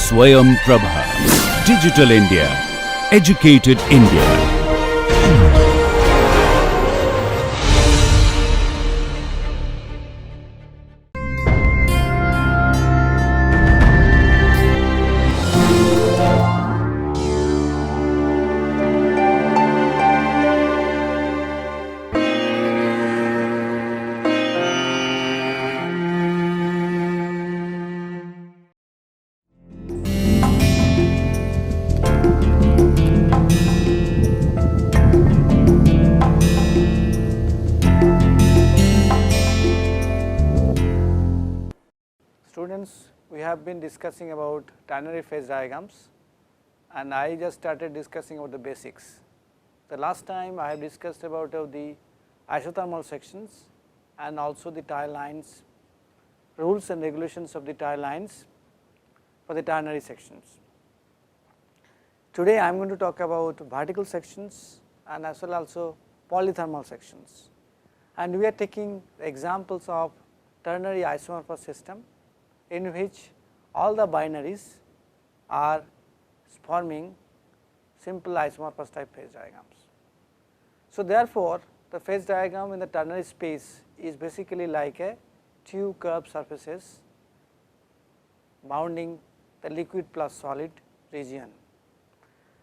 Swayam Prabha. Digital India. Educated India. Students, we have been discussing about ternary phase diagrams, and I just started discussing about the basics. The last time I have discussed about the isothermal sections and also the tie lines, rules and regulations of the tie lines for the ternary sections. Today I am going to talk about vertical sections and as well also polythermal sections, and we are taking examples of ternary isomorphous system in which all the binaries are forming simple isomorphous type phase diagrams. So therefore, the phase diagram in the ternary space is basically like a two curved surfaces bounding the liquid plus solid region.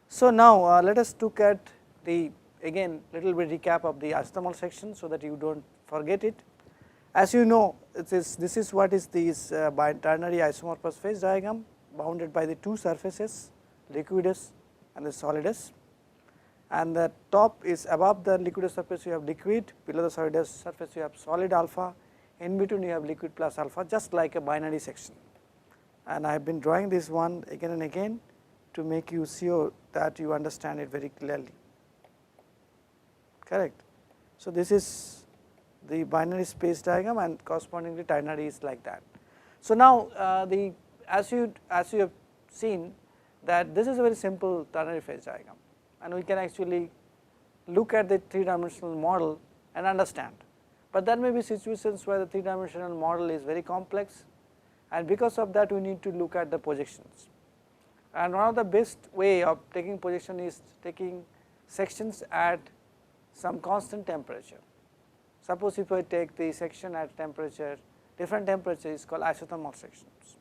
So now let us look at the again little bit recap of the isothermal section so that you do not forget it. As you know, this is what is this ternary isomorphous phase diagram bounded by the two surfaces, liquidus and the solidus, and the top is above the liquidus surface you have liquid, below the solidus surface you have solid alpha, in between you have liquid plus alpha, just like a binary section. And I have been drawing this one again and again to make you sure that you understand it very clearly, correct. So this is the binary space diagram and correspondingly ternary is like that. So now as you have seen that this is a very simple ternary phase diagram, and we can actually look at the three dimensional model and understand, but there may be situations where the three dimensional model is very complex, and because of that we need to look at the projections, and one of the best way of taking projection is taking sections at some constant temperature. Suppose if I take the section at temperature, different temperature is called isothermal sections,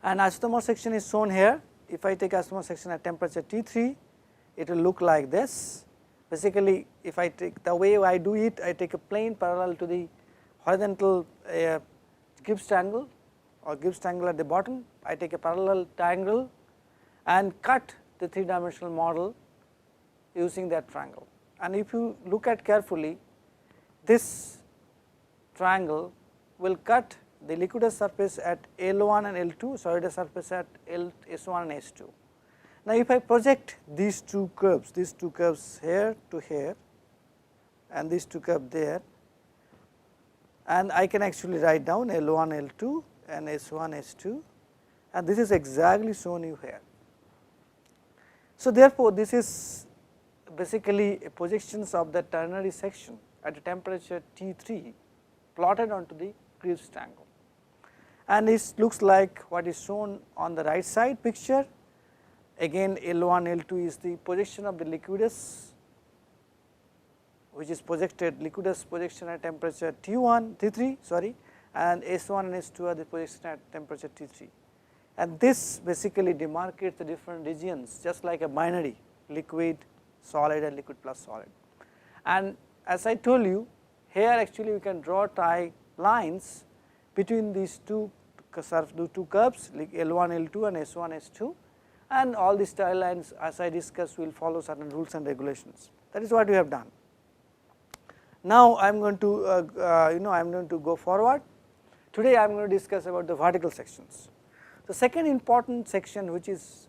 and isothermal section is shown here. If I take isothermal section at temperature T3, it will look like this. Basically, if I take the way I do it, I take a plane parallel to the horizontal Gibbs triangle or Gibbs triangle at the bottom, I take a parallel triangle and cut the three dimensional model using that triangle. And if you look at carefully, this triangle will cut the liquidus surface at L1 and L2, solidus surface at S1 and S2. Now if I project these two curves here to here and these two curves there, and I can actually write down L1, L2 and S1, S2, and this is exactly shown you here. So therefore this is basically a projections of the ternary section at a temperature T3 plotted onto the Gibbs triangle, and this looks like what is shown on the right side picture. Again L1, L2 is the projection of the liquidus, which is projected liquidus projection at temperature T3 sorry, and S1 and S2 are the projection at temperature T3, and this basically demarcates the different regions just like a binary liquid, solid and liquid plus solid. And as I told you, here actually we can draw tie lines between these two curves like L1, L2 and S1, S2, and all these tie lines as I discussed will follow certain rules and regulations. That is what we have done. Now I am going to I am going to go forward. Today I am going to discuss about the vertical sections. The second important section which is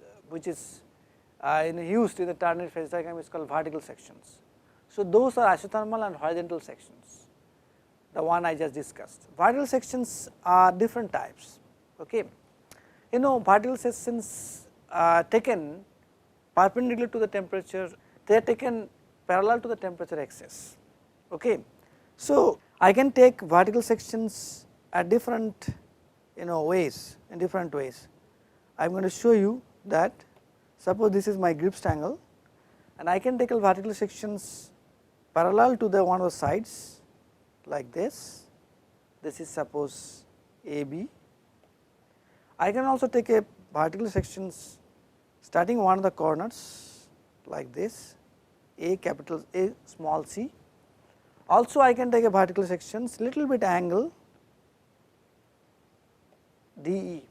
used in the ternary phase diagram is called vertical sections. So those are isothermal and horizontal sections, the one I just discussed. Vertical sections are different types, okay. Vertical sections are taken perpendicular to the temperature, they are taken parallel to the temperature axis, okay. So I can take vertical sections at different ways, in different ways. I am going to show you that suppose this is my Gibbs triangle and I can take a vertical sections parallel to the one of the sides like this. This is suppose AB. I can also take a vertical sections starting one of the corners like this, A capital A small c. Also I can take a vertical sections little bit angle DE.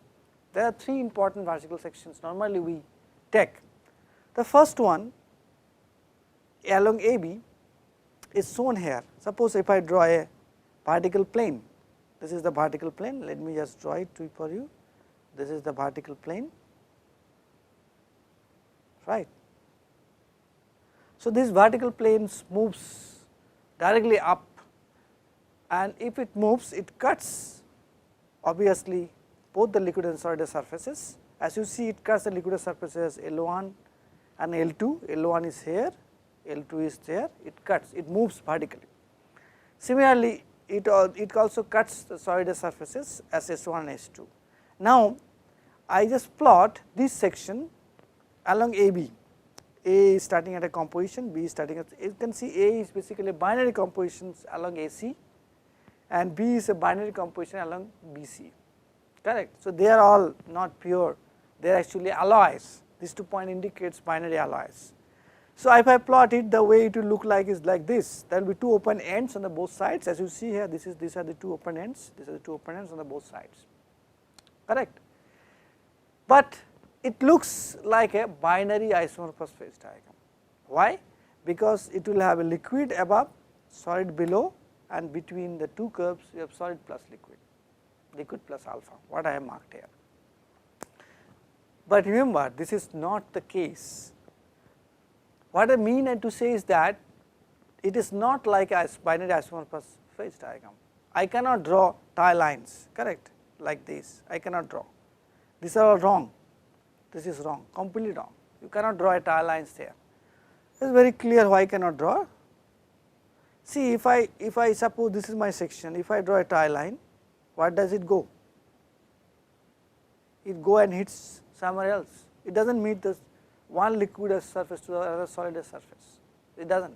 There are three important vertical sections normally we take. The first one along AB is shown here. Suppose if I draw a vertical plane, this is the vertical plane, let me just draw it for you. This is the vertical plane, right. So, this vertical plane moves directly up, and if it moves, it cuts obviously both the liquid and solid surfaces. As you see, it cuts the liquid surfaces L1 and L2, L1 is here, L2 is there, it cuts, it moves vertically. Similarly, it also cuts the solid surfaces as S1 and S2. Now, I just plot this section along AB. A is starting at a composition, B is starting at, you can see A is basically binary compositions along AC and B is a binary composition along BC, correct. So, they are all not pure, they are actually alloys, this 2 point indicates binary alloys. So, if I plot it, the way it will look like is like this, there will be 2 open ends on the both sides, as you see here, these are the 2 open ends, these are the 2 open ends on the both sides, correct. But it looks like a binary isomorphous phase diagram. Why? Because it will have a liquid above, solid below, and between the two curves you have solid plus liquid, liquid plus alpha, what I have marked here. But remember, this is not the case. What I mean to say is that it is not like a binary isomorphous phase diagram. I cannot draw tie lines, correct, like this, I cannot draw. These are all wrong, this is wrong, completely wrong, you cannot draw a tie lines there. It is very clear why I cannot draw. See, if I suppose this is my section, if I draw a tie line, what does it go? It go and hits somewhere else, it does not meet this one liquid surface to the other solid surface, it does not.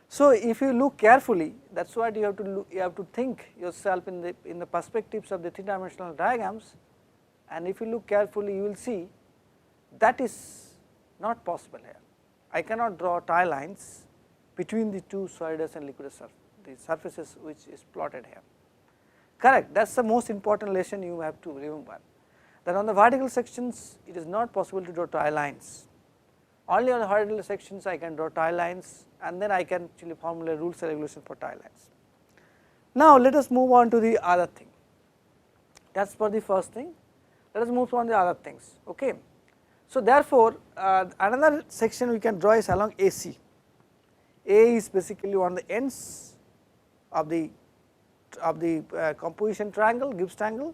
So, if you look carefully, that is what you have to look, you have to think yourself in the perspectives of the 3-dimensional diagrams, and if you look carefully you will see that is not possible here. I cannot draw tie lines between the two solidus and liquid the surfaces which is plotted here, correct. That is the most important lesson you have to remember, that on the vertical sections it is not possible to draw tie lines, only on the horizontal sections I can draw tie lines and then I can actually formulate rules and regulations for tie lines. Now, let us move on to the other thing, that is for the first thing. Let us move on to the other things, okay. So, therefore, another section we can draw is along AC. A is basically one of the ends of the composition triangle, Gibbs triangle,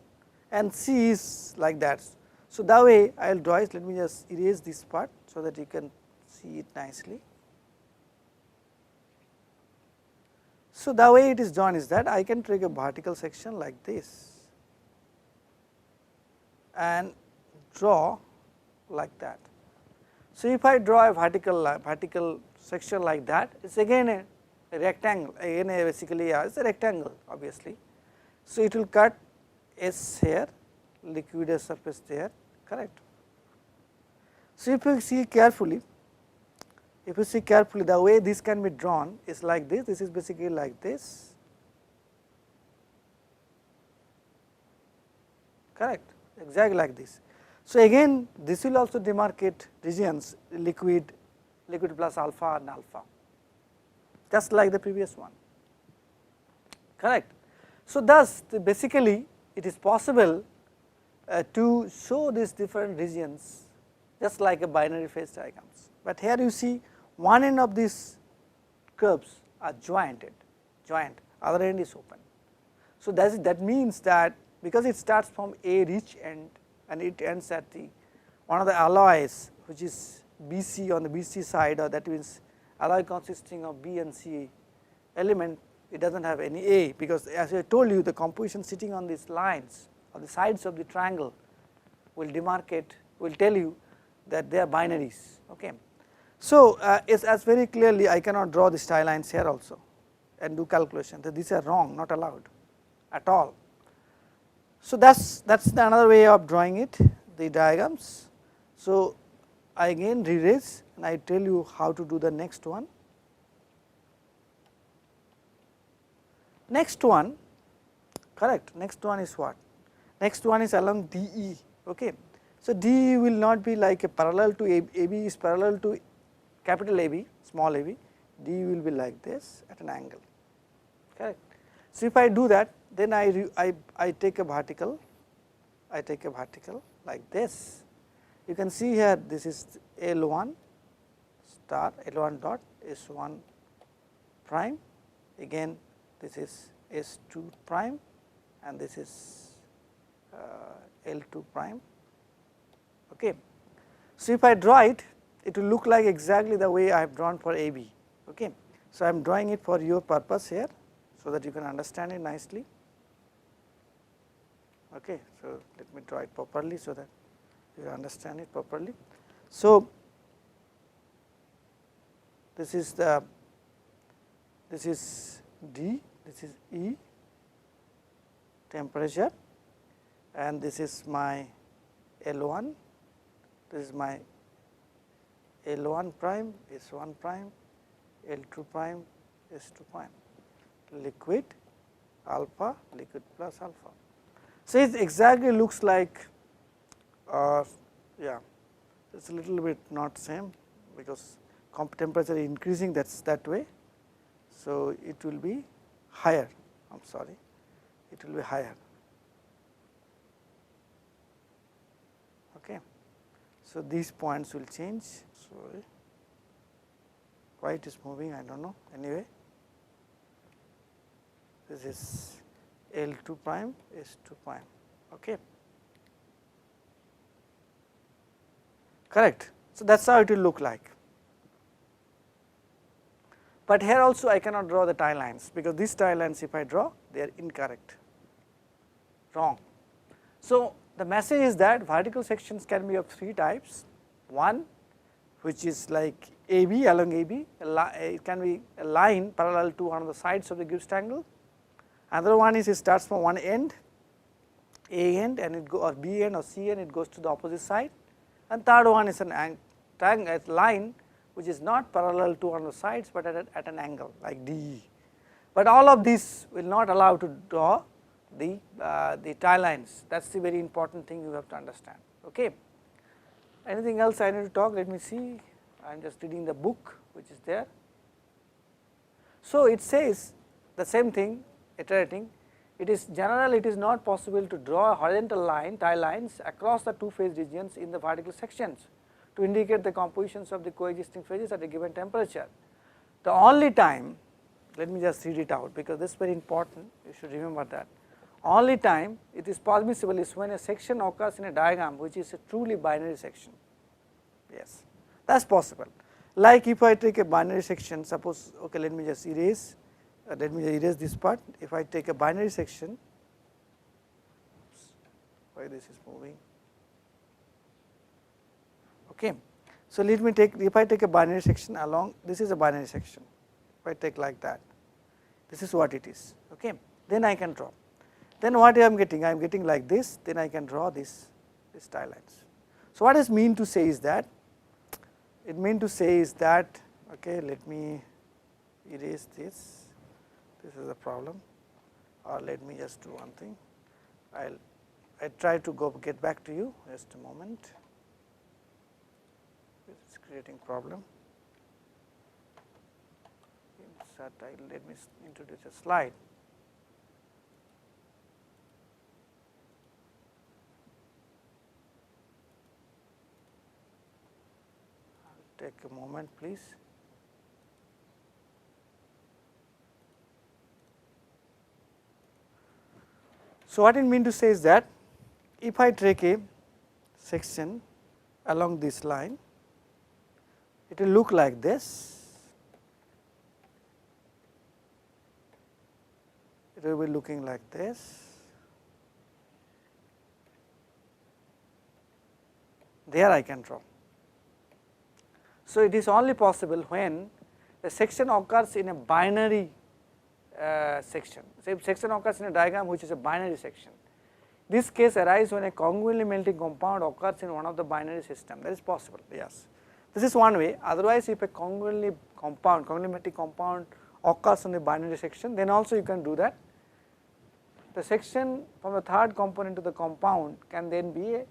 and C is like that. So, that way I will draw it, let me just erase this part so that you can see it nicely. So, the way it is drawn is that I can take a vertical section like this and draw like that. So, if I draw a vertical section like that, it is again a rectangle, again basically it is a rectangle obviously. So, it will cut S here, liquid surface there, correct. So, if you see carefully, the way this can be drawn is like this is basically like this, correct, exactly like this. So, again this will also demarcate regions liquid plus alpha and alpha, just like the previous one, correct. So, thus basically it is possible to show these different regions just like a binary phase diagrams, but here you see one end of these curves are joint, other end is open. So, that means that because it starts from a rich end and it ends at the one of the alloys which is BC on the BC side, or that means alloy consisting of B and C element, it does not have any A, because as I told you the composition sitting on these lines or the sides of the triangle will demarcate, will tell you that they are binaries. Okay. So, it's as very clearly I cannot draw these tie lines here also and do calculation, that these are wrong, not allowed at all. So, that is another way of drawing it, the diagrams. So, I again re-raise and I tell you how to do the next one. Next one, correct, next one is what? Next one is along DE. Okay. So, DE will not be like a parallel to AB is parallel to capital AB, small ab, DE will be like this at an angle, correct. So, if I do that, then I take a vertical, like this. You can see here this is L1 star, L1 dot S1 prime, again this is S2 prime and this is L2 prime. Okay. So, if I draw it, it will look like exactly the way I have drawn for AB. Okay. So, I am drawing it for your purpose here, so that you can understand it nicely. Okay. So, let me draw it properly so that you understand it properly. So, this is D, this is E, temperature, and this is my L1, this is my L1 prime, S1 prime, L2 prime, S2 prime, liquid alpha, liquid plus alpha. So, it exactly looks like, yeah, it is a little bit not same, because temperature increasing, that is that way. So, it will be higher, I am sorry, it will be higher. Okay. So, these points will change, sorry, why it is moving I do not know, anyway. This is L2 prime, S2 prime, okay. Correct. So, that is how it will look like. But here also I cannot draw the tie lines, because these tie lines if I draw, they are incorrect, wrong. So, the message is that vertical sections can be of three types. One, which is like AB, along AB, it can be a line parallel to one of the sides of the gibbs triangle. Another one is it starts from one end, A end, and it or B end or C end, it goes to the opposite side. And third one is an line which is not parallel to one of the sides, but at an angle like DE. But all of these will not allow to draw the tie lines. That is the very important thing you have to understand. Okay. Anything else I need to talk? Let me see. I am just reading the book which is there. So, it says the same thing, iterating. It is general, it is not possible to draw a horizontal line, tie lines across the two phase regions in the vertical sections to indicate the compositions of the coexisting phases at a given temperature. The only time, let me just read it out, because this is very important, you should remember that. Only time it is permissible is when a section occurs in a diagram which is a truly binary section. Yes, that is possible. Like if I take a binary section, suppose, okay, let me just erase this part. If I take a binary section, oops, why this is moving. Okay. So, let me take, if I take a binary section along, this is a binary section, if I take like that, this is what it is, okay. Then I can draw. Then what I am getting? I am getting like this, then I can draw these tie lines. So, what does mean to say is that? It mean to say is that, okay, let me erase this, this is a problem, or let me just do one thing, I try to get back to you, just a moment. This is creating problem. Insert, let me introduce a slide. Take a moment, please. So, what it mean to say is that if I take a section along this line, it will look like this, it will be looking like this, there I can draw. So, it is only possible when the section occurs in a binary section. So, if section occurs in a diagram which is a binary section, this case arises when a congruently melting compound occurs in one of the binary system, that is possible, yes. This is one way. Otherwise, if a congruently melting compound occurs in the binary section, then also you can do that. The section from the third component to the compound can then be a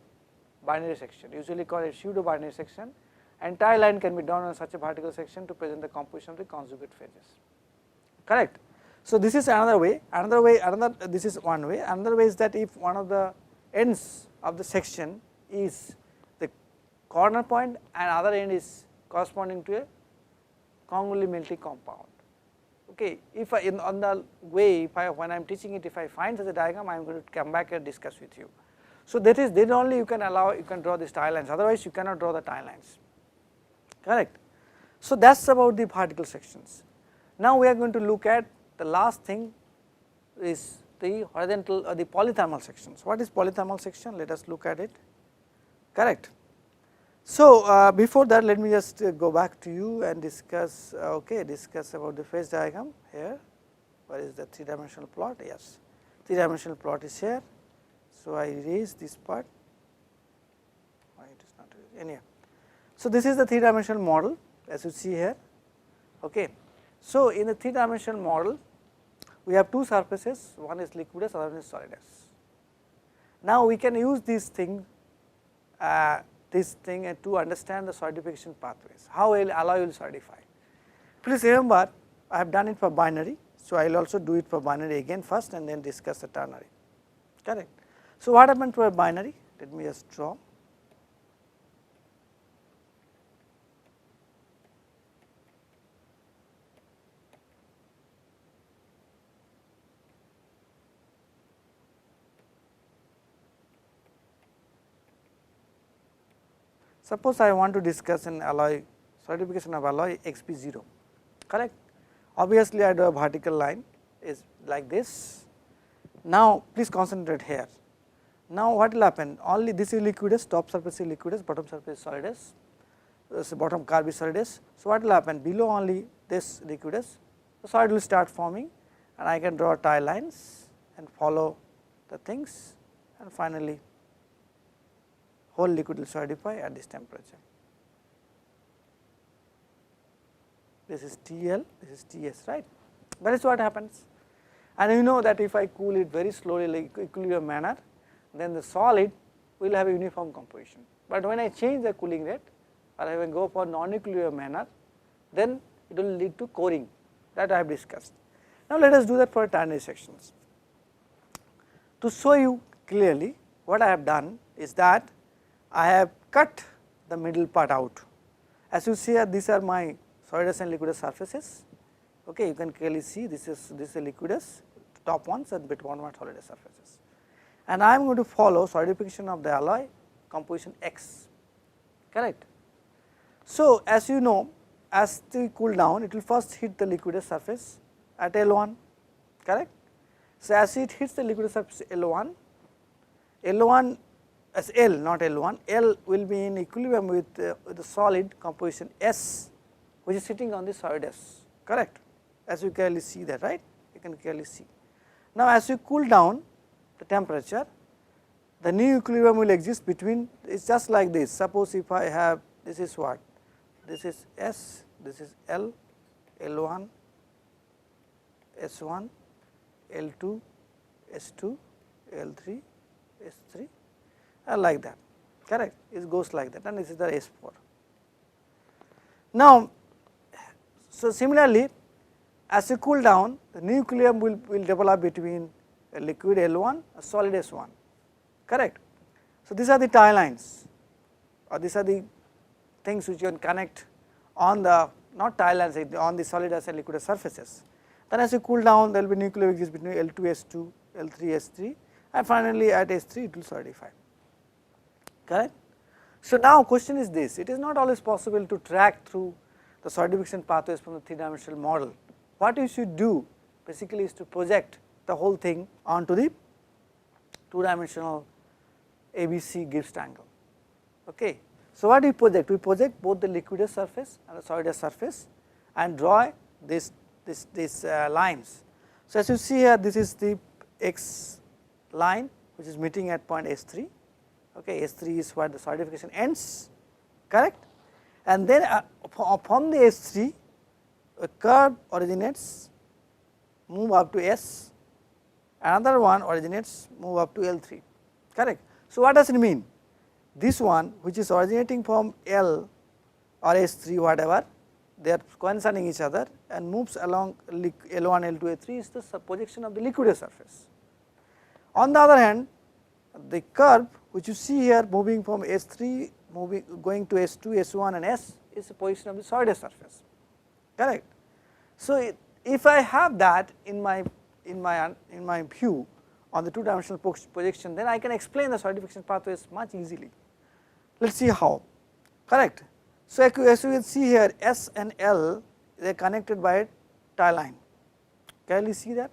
binary section, usually called a pseudo binary section. Entire line can be done on such a vertical section to present the composition of the conjugate phases, correct. So, this is another way, this is one way. Another way is that if one of the ends of the section is the corner point and other end is corresponding to a congruently melting compound. Okay, if I on the way, when I am teaching it, if I find such a diagram, I am going to come back and discuss with you. So, that is then only you can draw these tie lines, otherwise you cannot draw the tie lines, correct. So, that is about the particle sections. Now, we are going to look at the last thing is the horizontal or the polythermal sections. What is polythermal section? Let us look at it, correct. So, before that, let me just go back to you and discuss about the phase diagram here. What is the 3-dimensional plot? Yes, 3-dimensional plot is here. So, I erase this part, why it is not erased anyway. So, this is the 3-dimensional model as you see here. Okay. So, in the 3-dimensional model, we have two surfaces, one is liquidus, other one is solidus. Now, we can use this thing to understand the solidification pathways, how alloy will solidify. Please remember, I have done it for binary, so I will also do it for binary again first and then discuss the ternary, correct. So, what happened to a binary? Let me just draw. Suppose I want to discuss an alloy solidification of alloy Xb0, correct. Obviously, I do a vertical line is like this. Now, please concentrate here. Now, what will happen? Only this is liquidus, top surface is liquidus, bottom surface is solidus, so bottom curve is solidus. So, what will happen? Below only this liquidus, the solid will start forming and I can draw tie lines and follow the things, and finally, whole liquid will solidify at this temperature. This is TL, this is TS, right. That is what happens. And you know that if I cool it very slowly like equilibrium manner, then the solid will have a uniform composition. But when I change the cooling rate or I will go for non-equilibrium manner, then it will lead to coring, that I have discussed. Now, let us do that for ternary sections. To show you clearly, what I have done is that I have cut the middle part out. As you see here, these are my solidus and liquidus surfaces. Okay, you can clearly see this is liquidus, top ones and bottom one solidus surfaces. And I am going to follow solidification of the alloy composition X, correct. So, as you know, as they cool down, it will first hit the liquidus surface at L1, correct. So, as it hits the liquidus surface L1 as L, not L1, L will be in equilibrium with the solid composition S, which is sitting on the solidus, correct. As you clearly see that, right, you can clearly see. Now, as you cool down the temperature, the new equilibrium will exist between, it is just like this. Suppose if I have, this is what, this is S, this is L, L1, S1, L2, S2, L3, S3, like that, correct. It goes like that, and this is the S4. Now, so similarly, as you cool down, the new equilibrium will develop between a liquid L1, a solid S1, correct. So, these are the tie lines, or these are the things which you can connect on the, not tie lines, on the solidus and liquidus surfaces. Then as you cool down, there will be new equilibrium exists between L2, S2, L3, S3, and finally at S3 it will solidify, correct. So, now question is this, it is not always possible to track through the solidification pathways from the 3-dimensional model. What you should do basically is to project the whole thing onto the 2-dimensional ABC Gibbs triangle. Okay. So, what we project? We project both the liquidous surface and the solidus surface and draw these lines. So, as you see here, this is the x line which is meeting at point S3, okay, S3 is where the solidification ends, correct, and then from the S3 a curve originates, move up to S, another one originates, move up to L3, correct. So, what does it mean? This one which is originating from L or S3 whatever, they are concerning each other and moves along L1, L2, L3 is the projection of the liquidous surface. On the other hand, the curve which you see here moving from S3 going to S2, S1 and S is the position of the solidus surface, correct. So, if I have that in my view on the two dimensional projection, then I can explain the solidification pathways much easily. Let us see how, correct. So, as you can see here, S and L, they are connected by a tie line, can you see that?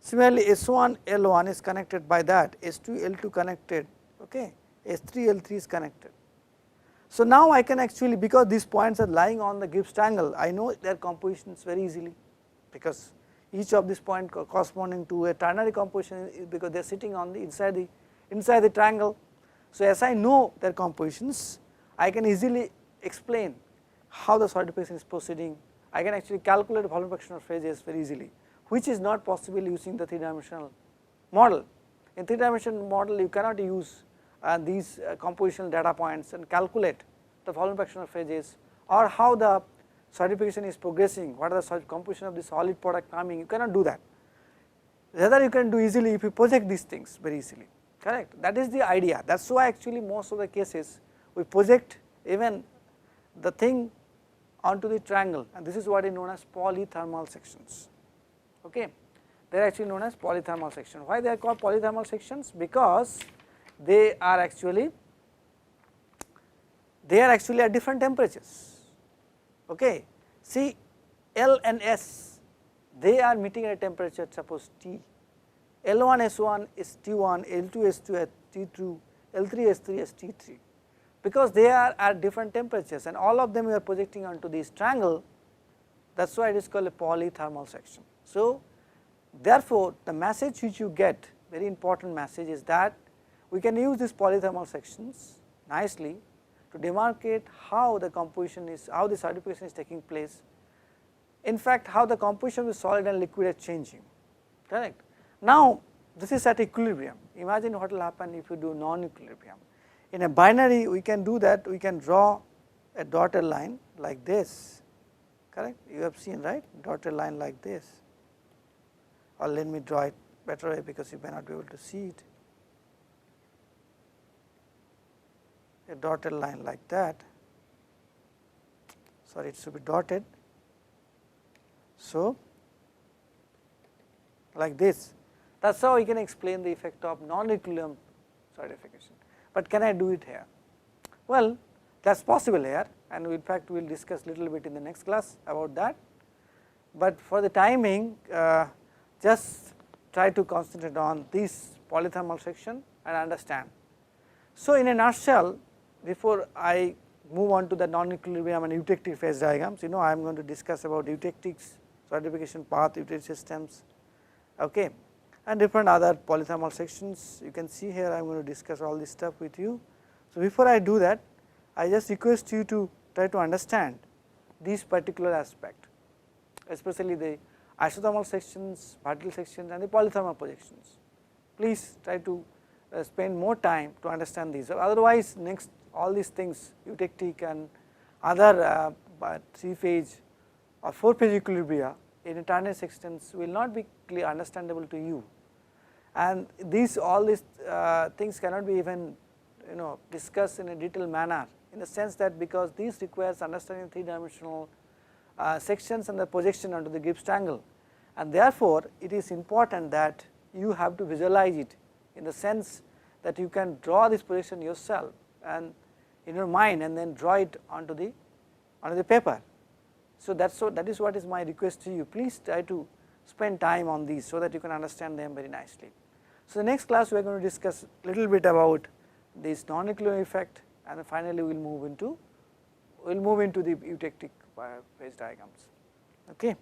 Similarly, S1 L1 is connected by that, S2 L2 connected, okay, S3 L3 is connected. So, now I can actually, because these points are lying on the Gibbs triangle, I know their compositions very easily, because each of these points corresponding to a ternary composition is because they are sitting on the inside the triangle. So, as I know their compositions, I can easily explain how the solidification is proceeding. I can actually calculate volume fraction of phases very easily, which is not possible using the 3-dimensional model. In 3-dimensional model, you cannot use these compositional data points and calculate the volume fraction of phases or how the solidification is progressing, what are the composition of the solid product coming, you cannot do that. Rather you can do easily if you project these things very easily, correct. That is the idea, that is why actually most of the cases we project even the thing onto the triangle, and this is what is known as polythermal sections, okay. They are actually known as polythermal sections. Why they are called polythermal sections? Because they are actually at different temperatures, okay. See, L and S, they are meeting at a temperature suppose T, L1 S1 is T1, L2 S2 at T2, L3 S3 is T3, because they are at different temperatures and all of them we are projecting onto this triangle, that is why it is called a polythermal section. So, therefore, the message which you get, very important message, is that we can use these polythermal sections nicely to demarcate how the composition is, how the solidification is taking place, in fact how the composition of the solid and liquid is changing, correct. Now, this is at equilibrium. Imagine what will happen if you do non-equilibrium. In a binary we can do that, we can draw a dotted line like this, correct, you have seen, right, dotted line like this, or let me draw it better way because you may not be able to see it, a dotted line like that, sorry it should be dotted, so like this, that is how we can explain the effect of non-equilibrium solidification. But can I do it here? Well, that is possible here, and in fact we will discuss little bit in the next class about that, but for the timing just try to concentrate on this polythermal section and understand. So, in a nutshell, before I move on to the non-equilibrium and eutectic phase diagrams, you know I am going to discuss about eutectics, solidification path, eutectic systems, okay, and different other polythermal sections. You can see here I am going to discuss all this stuff with you. So, before I do that, I just request you to try to understand this particular aspect, especially the isothermal sections, vertical sections and the polythermal projections. Please try to spend more time to understand these, otherwise next all these things, eutectic and other 3-phase or 4-phase equilibria in a ternary sections will not be clear understandable to you, and all these things cannot be even discussed in a detailed manner, in the sense that because these requires understanding 3-dimensional sections and the projection onto the Gibbs triangle, and therefore it is important that you have to visualize it in the sense that you can draw this projection yourself and in your mind and then draw it onto the paper. So, that is what is my request to you. Please try to spend time on these so that you can understand them very nicely. So, the next class we are going to discuss little bit about this non-equilibrium effect and then finally we will move into the eutectic phase diagrams. Okay.